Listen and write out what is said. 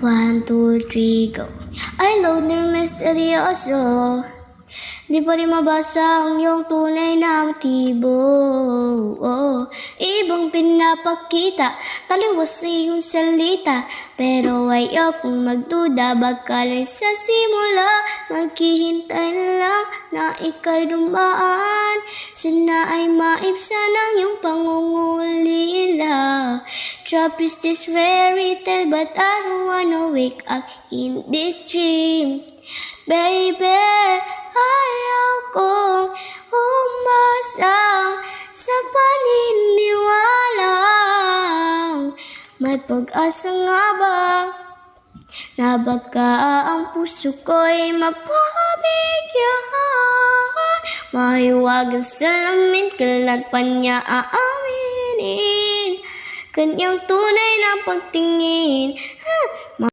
1, 2, 3, go. Ay, loner misteryoso, di pa rin mabasa ang iyong tunay na motibo. Ibang pinapakita, taliwas sa iyong salita, pero ayokong magduda, baka lang sa simula, maghihintay na lang na ika'y dumaan. Sana ay maibsan ang iyong pangungulila. Trap is this fairy tale, but I don't wanna wake up in this dream. Baby, ayaw kong umasa sa paniniwalang may pag-asa nga ba na baka ang puso ko'y mapabigyan. Mahiwagan sa lamin, kailan pa niya aaminin kanyang tunay na pagtingin.